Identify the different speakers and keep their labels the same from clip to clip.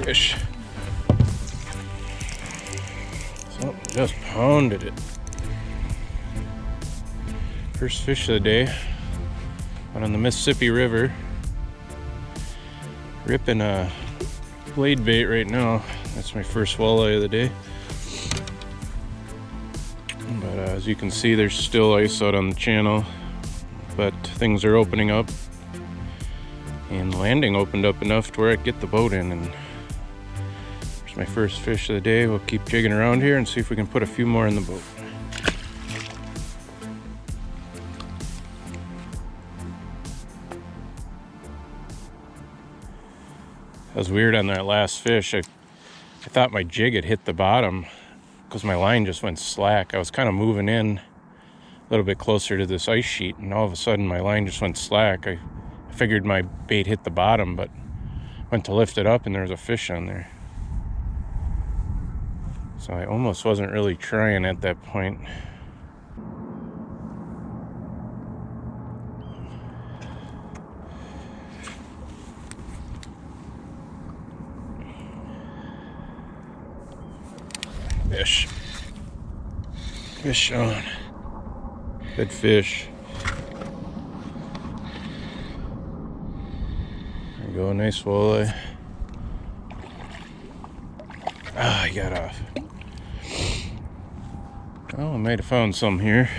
Speaker 1: fish. So, just pounded it. First fish of the day. Out on the Mississippi River. Ripping a blade bait right now. That's my first walleye of the day. But as you can see, there's still ice out on the channel. But things are opening up. And landing opened up enough to where I could get the boat in. And there's my first fish of the day. We'll keep jigging around here and see if we can put a few more in the boat. That was weird on that last fish. I thought my jig had hit the bottom because my line just went slack. I was kind of moving in a little bit closer to this ice sheet, and all of a sudden my line just went slack. I figured my bait hit the bottom, but went to lift it up and there was a fish on there. So I almost wasn't really trying at that point. Fish. Fish on. Good fish. There you go, nice walleye. Ah, I got off. Oh, I might have found some here.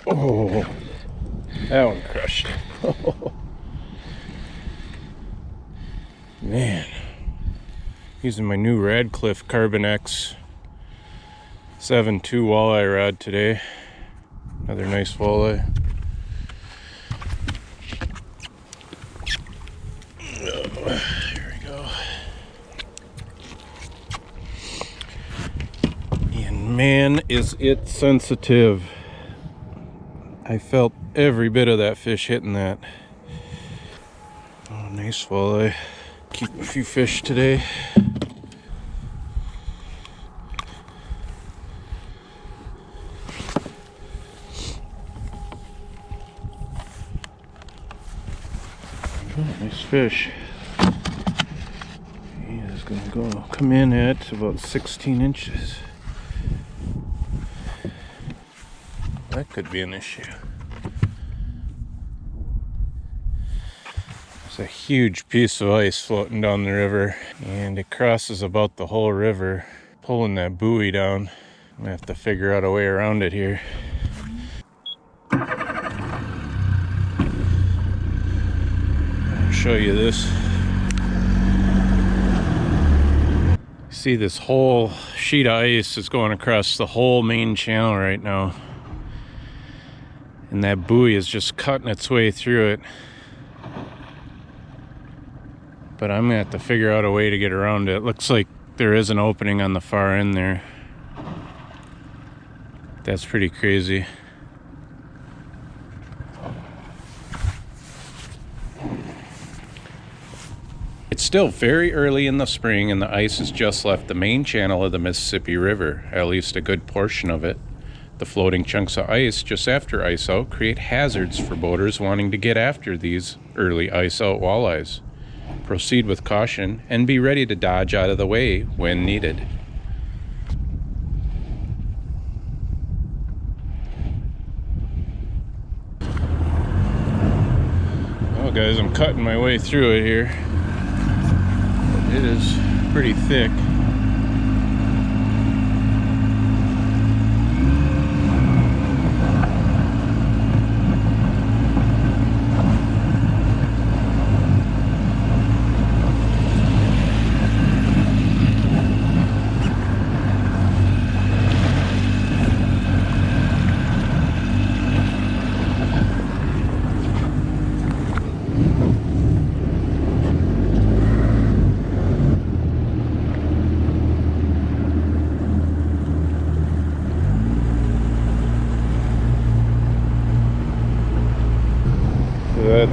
Speaker 1: Oh, that one crushed. Man, using my new Radcliffe Carbon X 7.2 walleye rod today. Another nice walleye. Oh, here we go. And man, is it sensitive. I felt every bit of that fish hitting that. Oh, nice walleye. Keep a few fish today. Oh, nice fish. He is gonna come in at about 16 inches. That could be an issue. There's a huge piece of ice floating down the river, and it crosses about the whole river, pulling that buoy down. I'm gonna have to figure out a way around it here. I'll show you this. See, this whole sheet of ice is going across the whole main channel right now. And that buoy is just cutting its way through it. But I'm gonna have to figure out a way to get around it. Looks like there is an opening on the far end there. That's pretty crazy. It's still very early in the spring and the ice has just left the main channel of the Mississippi River, at least a good portion of it. The floating chunks of ice just after ice out create hazards for boaters wanting to get after these early ice out walleyes. Proceed with caution and be ready to dodge out of the way when needed. Well guys, I'm cutting my way through it here. It is pretty thick.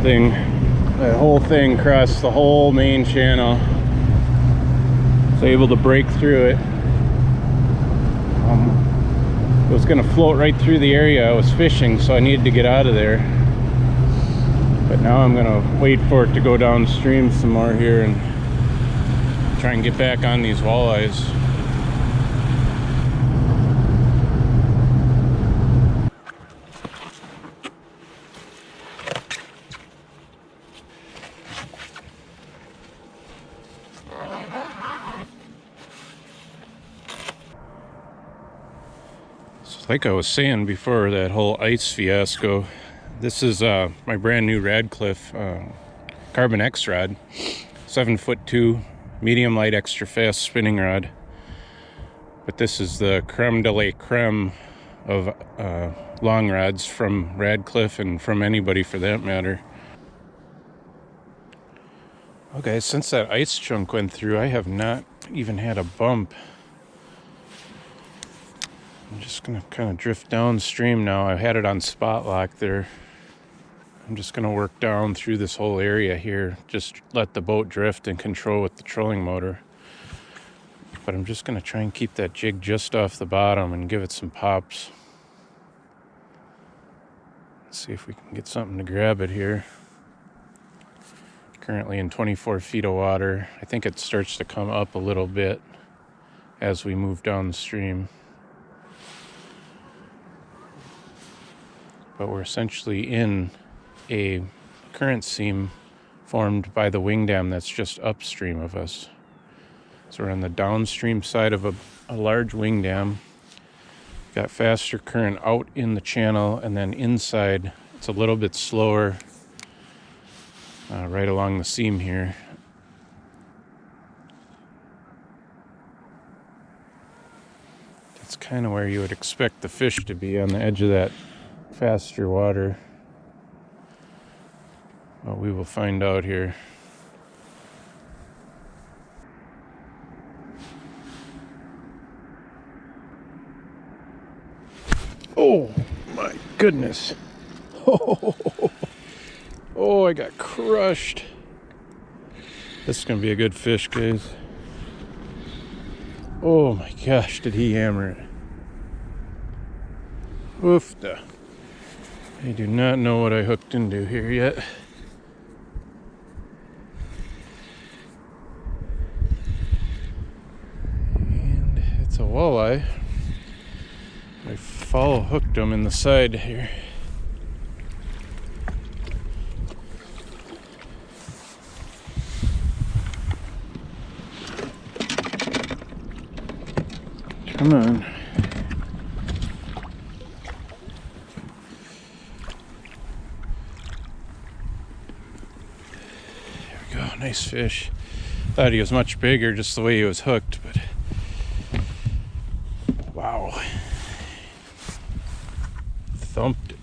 Speaker 1: That whole thing crossed the whole main channel. Was able to break through it. It was gonna float right through the area I was fishing, so I needed to get out of there. But now I'm gonna wait for it to go downstream some more here and try and get back on these walleyes. Like I was saying before that whole ice fiasco, this is my brand new Radcliffe Carbon X rod, 7'2", medium light extra fast spinning rod. But this is the creme de la creme of long rods from Radcliffe, and from anybody for that matter. Okay, since that ice chunk went through, I have not even had a bump. I'm just gonna kind of drift downstream now. I had it on spot lock there. I'm just gonna work down through this whole area here. Just let the boat drift and control with the trolling motor. But I'm just gonna try and keep that jig just off the bottom and give it some pops. Let's see if we can get something to grab it here. Currently in 24 feet of water. I think it starts to come up a little bit as we move downstream. But we're essentially in a current seam formed by the wing dam that's just upstream of us. So we're on the downstream side of a large wing dam. Got faster current out in the channel, and then inside it's a little bit slower right along the seam here. That's kind of where you would expect the fish to be, on the edge of that faster water. Well, we will find out here. Oh my goodness. Oh, I got crushed. This is gonna be a good fish, guys. Oh my gosh, did he hammer it. Oofda. I do not know what I hooked into here yet. And it's a walleye. I follow hooked him in the side here. Come on. Nice fish. Thought he was much bigger just the way he was hooked, but wow. Thumped it.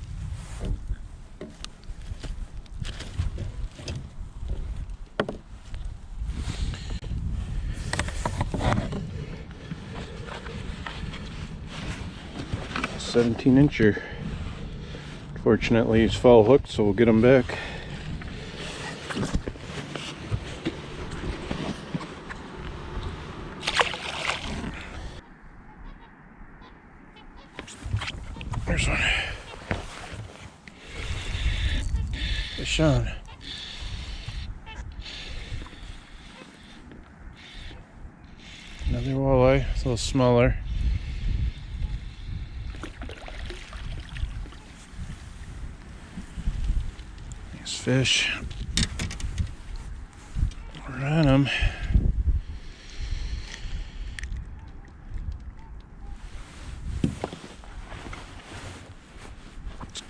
Speaker 1: A 17-incher. Fortunately, he's foul hooked, so we'll get him back. There's one. Fish on. Another walleye, it's a little smaller. Nice fish. We're on them.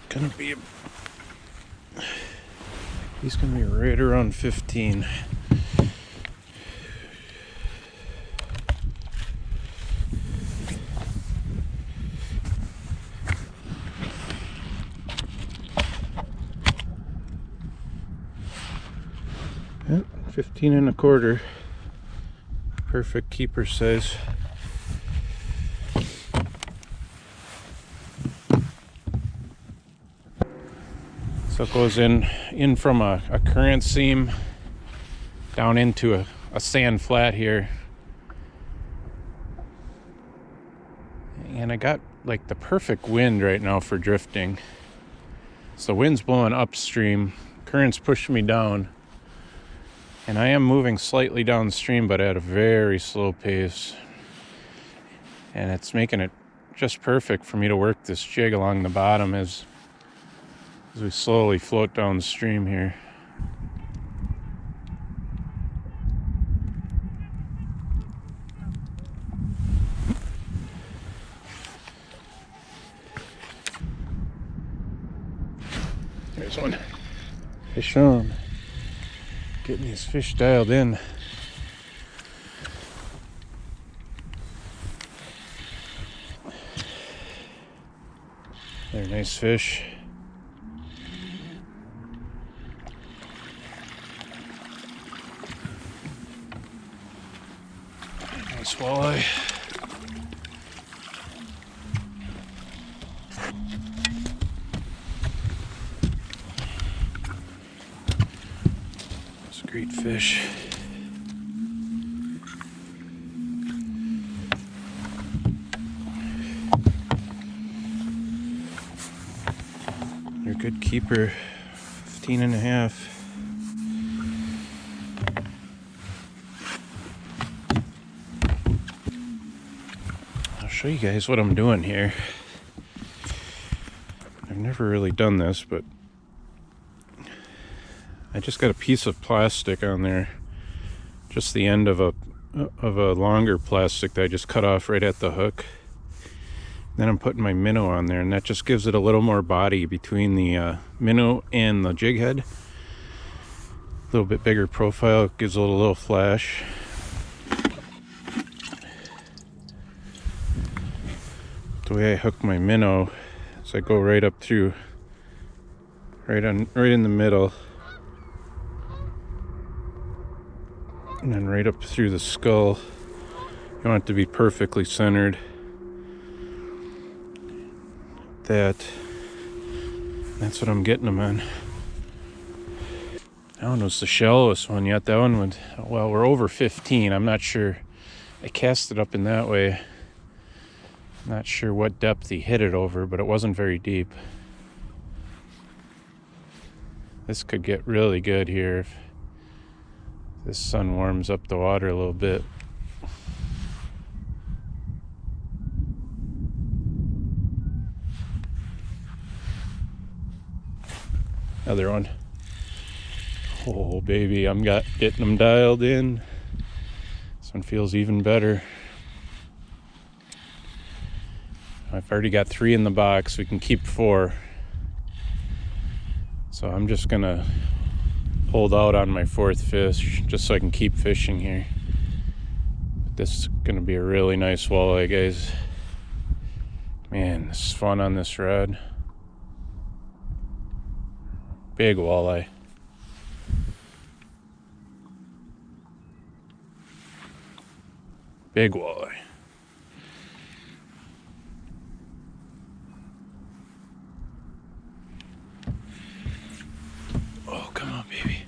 Speaker 1: Gonna be he's gonna be right around 15. Yep, 15 and a quarter. Perfect keeper size. So it goes in from a current seam down into a sand flat here. And I got like the perfect wind right now for drifting. So the wind's blowing upstream, current's pushing me down, and I am moving slightly downstream, but at a very slow pace. And it's making it just perfect for me to work this jig along the bottom as we slowly float downstream here. There's one. Fish on. Getting these fish dialed in. They're nice fish. Nice walleye. That's a great fish. You're a good keeper. 15 and a half. I'll show you guys what I'm doing here. I've never really done this, but I just got a piece of plastic on there, just the end of a longer plastic that I just cut off right at the hook. Then I'm putting my minnow on there, and that just gives it a little more body between the minnow and the jig head. A little bit bigger profile, gives it a little flash. The way I hook my minnow is I go right up through, right in the middle, and then right up through the skull. You want it to be perfectly centered. That's what I'm getting them on. That one was the shallowest one yet. That one would, well, we're over 15. I'm not sure. I cast it up in that way. Not sure what depth he hit it over, but it wasn't very deep. This could get really good here if this sun warms up the water a little bit. Another one. Oh baby, I'm getting them dialed in. This one feels even better. I've already got 3 in the box. We can keep 4. So I'm just gonna hold out on my 4th fish just so I can keep fishing here. But this is gonna be a really nice walleye, guys. Man, this is fun on this rod. Big walleye. Big walleye. Oh, come on, baby.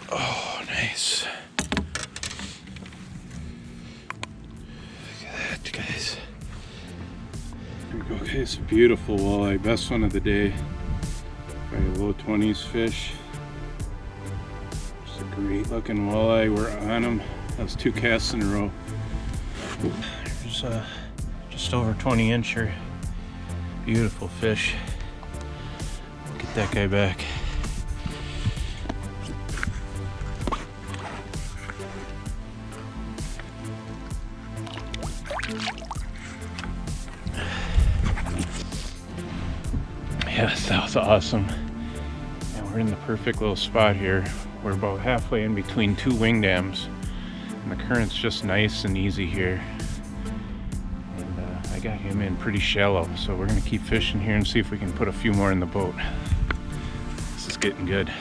Speaker 1: Oh, nice. Look at that, guys. There we go, guys. Beautiful walleye. Best one of the day. Probably a low 20s fish. Just a great looking walleye. We're on him. That was 2 casts in a row. There's just over 20 incher. Beautiful fish. Get that guy back. Yes, that was awesome. And we're in the perfect little spot here. We're about halfway in between 2 wing dams. And the current's just nice and easy here. And I got him in pretty shallow. So we're gonna keep fishing here and see if we can put a few more in the boat. This is getting good.